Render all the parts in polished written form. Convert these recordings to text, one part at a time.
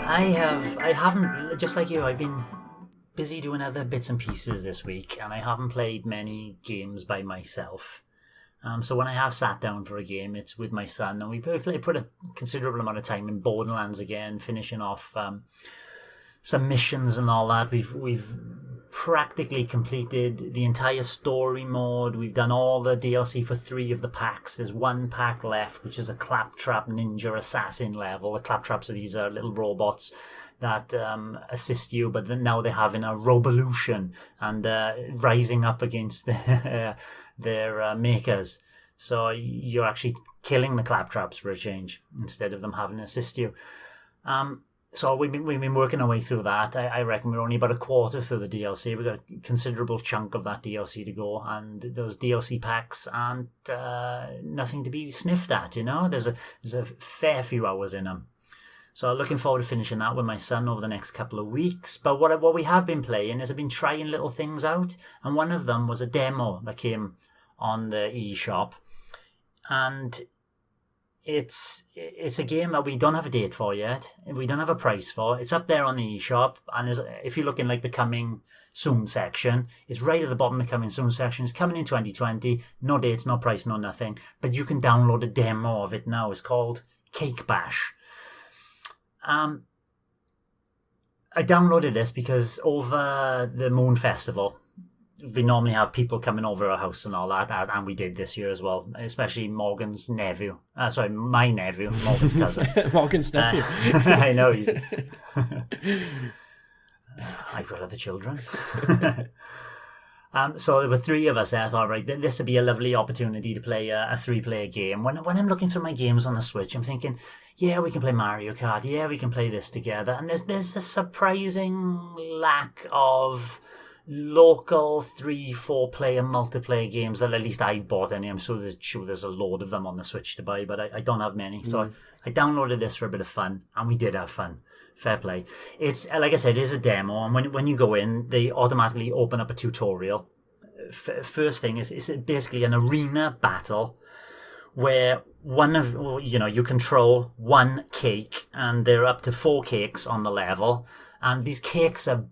I haven't, just like you, I've been busy doing other bits and pieces this week, and I haven't played many games by myself. So when I have sat down for a game, it's with my son, and we put a considerable amount of time in Borderlands again, finishing off some missions and all that. We've practically completed the entire story mode. We've done all the DLC for 3 of the packs. There's 1 pack left, which is a Claptrap Ninja Assassin level. The Claptraps are these little robots that assist you, but then now they're having a revolution and rising up against their makers. So you're actually killing the Claptraps for a change instead of them having to assist you. So we've been working our way through that. I reckon we're only about a quarter through the DLC. We've got a considerable chunk of that DLC to go, and those DLC packs aren't nothing to be sniffed at. You know, there's a fair few hours in them. So looking forward to finishing that with my son over the next couple of weeks. But what we have been playing is I've been trying little things out, and one of them was a demo that came on the eShop, and it's a game that we don't have a date for yet. We don't have a price for. It's up there on the eShop, and if you look in like the coming soon section, it's right at the bottom of the coming soon section. It's coming in 2020. No dates, no price, no nothing. But you can download a demo of it now. It's called Cake Bash. I downloaded this because over the Moon Festival, we normally have people coming over our house and all that, and we did this year as well, especially Morgan's nephew. My nephew, Morgan's cousin. Morgan's nephew. I know, he's... I've got other children. So there were 3 of us there. I thought, right, this would be a lovely opportunity to play a 3-player game. When I'm looking through my games on the Switch, I'm thinking, yeah, we can play Mario Kart. Yeah, we can play this together. And there's a surprising lack of local 3-4 player multiplayer games that at least I've bought any. I'm sure there's a load of them on the Switch to buy, but I don't have many. So I downloaded this for a bit of fun, and we did have fun. Fair play. It's, like I said, it is a demo, and when you go in, they automatically open up a tutorial. First thing is, it's basically an arena battle where you control 1 cake, and there are up to 4 cakes on the level, and these cakes are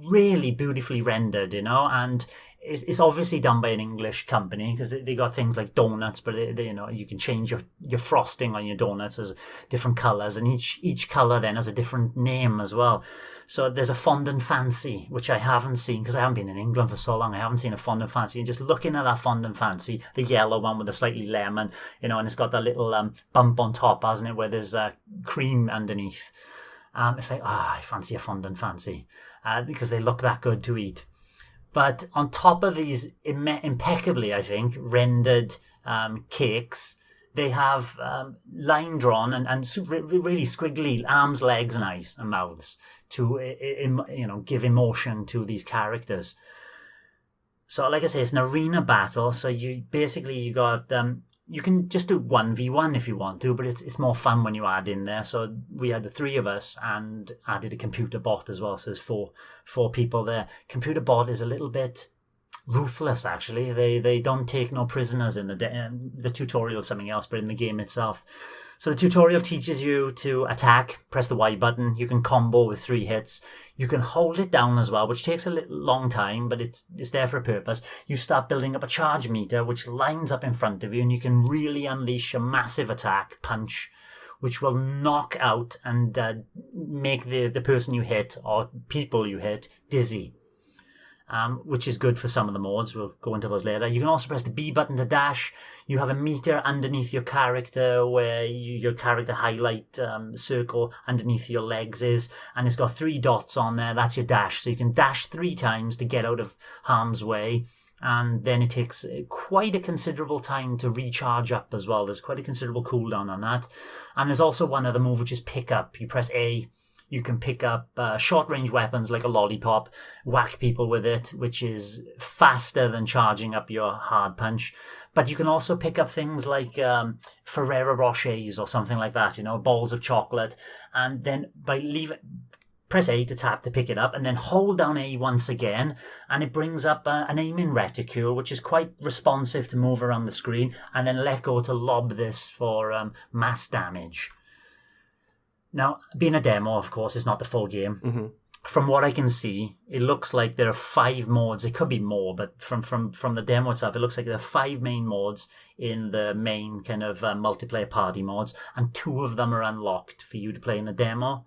really beautifully rendered, and it's obviously done by an English company because they got things like donuts, but you can change your frosting on your donuts as different colours, and each colour then has a different name as well. So there's a fondant fancy, which I haven't seen because I haven't been in England for so long. I haven't seen a fondant fancy, and just looking at that fondant fancy, the yellow one with the slightly lemon, and it's got that little bump on top, hasn't it, where there's cream underneath. It's like, I fancy a fondant fancy because they look that good to eat. But on top of these impeccably, I think, rendered cakes, they have line drawn and really squiggly arms, legs, and eyes and mouths to give emotion to these characters. So, like I say, it's an arena battle. So you got you can just do 1v1 if you want to, but it's more fun when you add in there. So we had the 3 of us and added a computer bot as well. So there's four people there. Computer bot is a little bit ruthless, actually. They don't take no prisoners in the tutorial is something else, but in the game itself. So the tutorial teaches you to attack, press the Y button. You can combo with 3 hits. You can hold it down as well, which takes a little long time, but it's there for a purpose. You start building up a charge meter, which lines up in front of you, and you can really unleash a massive attack, punch, which will knock out and make the person you hit or people you hit dizzy. Which is good for some of the modes. We'll go into those later. You can also press the B button to dash. You have a meter underneath your character where your character highlight circle underneath your legs is, and it's got 3 dots on there. That's your dash. So you can dash 3 times to get out of harm's way, and then it takes quite a considerable time to recharge up as well. There's quite a considerable cooldown on that. And there's also one other move, which is pick up. You press A. You can pick up short-range weapons like a lollipop, whack people with it, which is faster than charging up your hard punch. But you can also pick up things like Ferrero Rochers or something like that, balls of chocolate. And then press A to tap to pick it up, and then hold down A once again, and it brings up an aiming reticule, which is quite responsive to move around the screen, and then let go to lob this for mass damage. Now, being a demo, of course, is not the full game. Mm-hmm. From what I can see, it looks like there are 5 modes. It could be more, but from the demo itself, it looks like there are 5 main modes in the main kind of multiplayer party modes, and 2 of them are unlocked for you to play in the demo.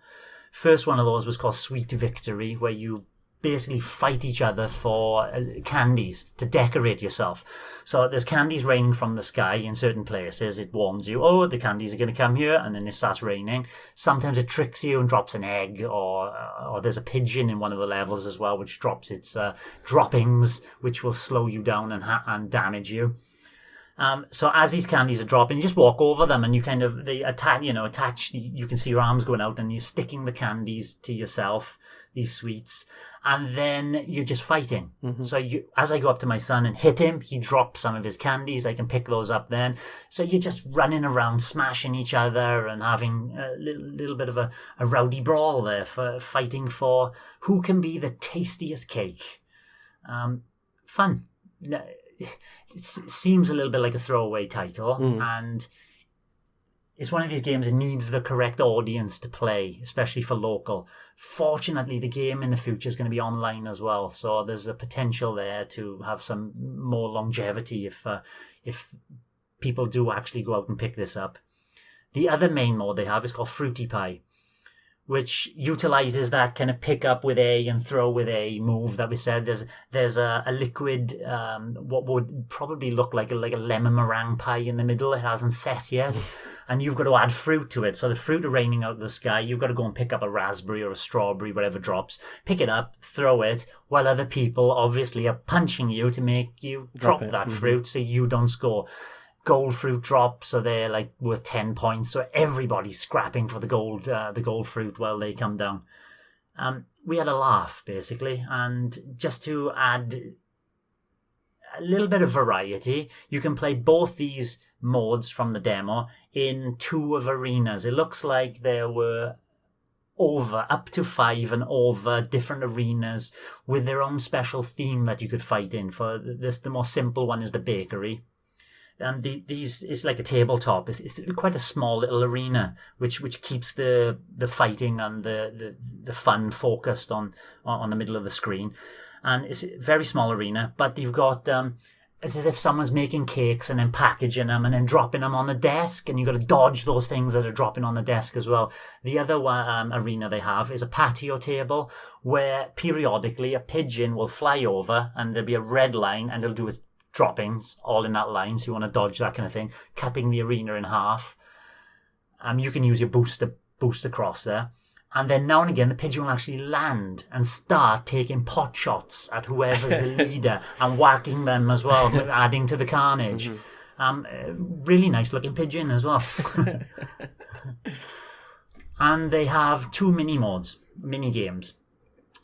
First one of those was called Sweet Victory, where you basically fight each other for candies to decorate yourself. So there's candies raining from the sky in certain places. It warns you, oh, the candies are going to come here, and then it starts raining. Sometimes it tricks you and drops an egg, or there's a pigeon in one of the levels as well, which drops its droppings, which will slow you down and damage you. So as these candies are dropping, you just walk over them, and you kind of attach. You can see your arms going out, and you're sticking the candies to yourself, these sweets, and then you're just fighting. Mm-hmm. So as I go up to my son and hit him, he drops some of his candies. I can pick those up then. So you're just running around, smashing each other, and having a little bit of a rowdy brawl there, for fighting for who can be the tastiest cake. Fun. It seems a little bit like a throwaway title, and it's one of these games that needs the correct audience to play, especially for local. Fortunately, the game in the future is going to be online as well, so there's a potential there to have some more longevity if people do actually go out and pick this up. The other main mode they have is called Fruity Pie, which utilizes that kind of pick up with A and throw with A move that we said. There's a liquid, what would probably look like a lemon meringue pie in the middle. It hasn't set yet. And you've got to add fruit to it. So the fruit are raining out of the sky. You've got to go and pick up a raspberry or a strawberry, whatever drops. Pick it up, throw it, while other people obviously are punching you to make you drop that fruit so you don't score. Gold fruit drops, so they're like worth 10 points. So everybody's scrapping for the gold fruit while they come down. We had a laugh, basically. And just to add a little bit of variety, you can play both these modes from the demo in 2 of arenas. It looks like there were up to 5 and over different arenas with their own special theme that you could fight in. For this, the more simple one is the bakery. And these is like a tabletop. It's quite a small little arena, which keeps the fighting and the fun focused on the middle of the screen. And it's a very small arena, but you've got it's as if someone's making cakes and then packaging them and then dropping them on the desk, and you've got to dodge those things that are dropping on the desk as well. The other arena they have is a patio table where periodically a pigeon will fly over, and there'll be a red line, and it'll do its droppings all in that line, so you want to dodge that kind of thing, cutting the arena in half. You can use your boost across there, and then now and again the pigeon will actually land and start taking pot shots at whoever's the leader and whacking them as well, adding to the carnage. Really nice looking pigeon as well. And they have 2 mini games.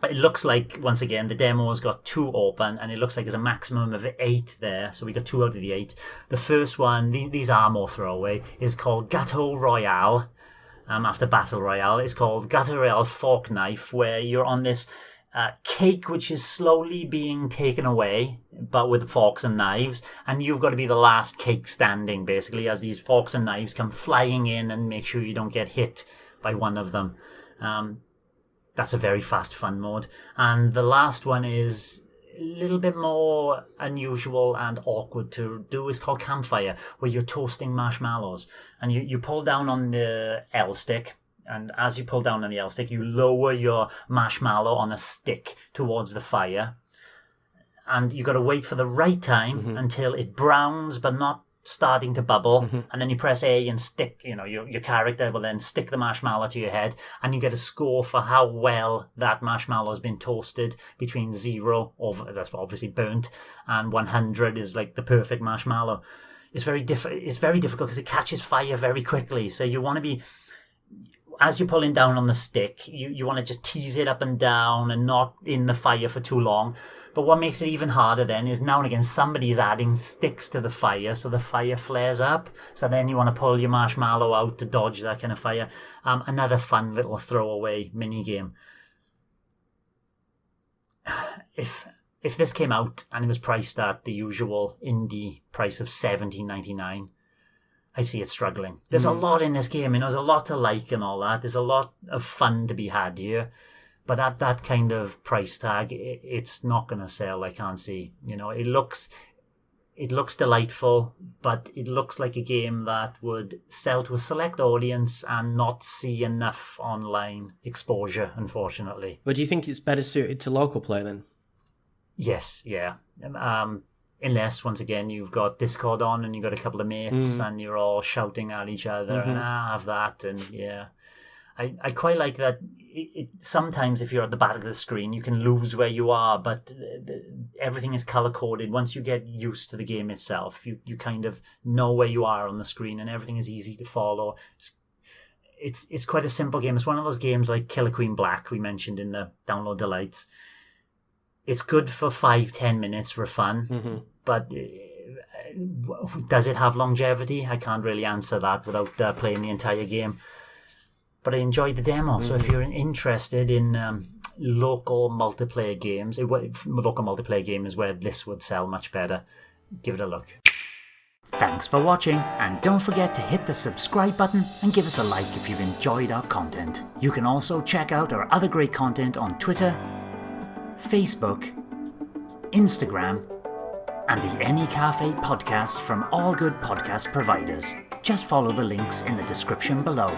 It looks like, once again, the demo's got 2 open, and it looks like there's a maximum of 8 there. So we got 2 out of the 8. The first one, these are more throwaway, is called Gâteau Royale. After Battle Royale, it's called Gâteau Royale Fork Knife, where you're on this cake which is slowly being taken away, but with forks and knives, and you've got to be the last cake standing, basically, as these forks and knives come flying in and make sure you don't get hit by one of them. That's a very fast fun mode. And the last one is a little bit more unusual and awkward to do. It's called Campfire, where you're toasting marshmallows. And you pull down on the L stick, and as you pull down on the L stick, you lower your marshmallow on a stick towards the fire. And you've got to wait for the right time until it browns but not starting to bubble, and then you press A and stick, your character will then stick the marshmallow to your head, and you get a score for how well that marshmallow has been toasted between 0, that's obviously burnt, and 100 is like the perfect marshmallow. It's very difficult because it catches fire very quickly, so you want to be, as you're pulling down on the stick, you want to just tease it up and down and not in the fire for too long. But what makes it even harder then is now and again somebody is adding sticks to the fire, so the fire flares up. So then you want to pull your marshmallow out to dodge that kind of fire. Another fun little throwaway mini game. If this came out and it was priced at the usual indie price of $17.99, I see it struggling. There's a lot in this game, there's a lot to like and all that. There's a lot of fun to be had here. But at that kind of price tag, it's not going to sell, I can't see. It looks delightful, but it looks like a game that would sell to a select audience and not see enough online exposure, unfortunately. But do you think it's better suited to local play then? Yes, yeah. Unless, once again, you've got Discord on and you've got a couple of mates and you're all shouting at each other and have that, and yeah. I quite like that. Sometimes if you're at the back of the screen, you can lose where you are, but everything is color-coded. Once you get used to the game itself, you kind of know where you are on the screen and everything is easy to follow. It's quite a simple game. It's one of those games like Killer Queen Black we mentioned in the Download Delights. It's good for 5-10 minutes for fun, but does it have longevity? I can't really answer that without playing the entire game. But I enjoyed the demo, so if you're interested in local multiplayer games, local multiplayer game is where this would sell much better. Give it a look. Thanks for watching, and don't forget to hit the subscribe button and give us a like if you've enjoyed our content. You can also check out our other great content on Twitter, Facebook, Instagram, and the N-E Café podcast from all good podcast providers. Just follow the links in the description below.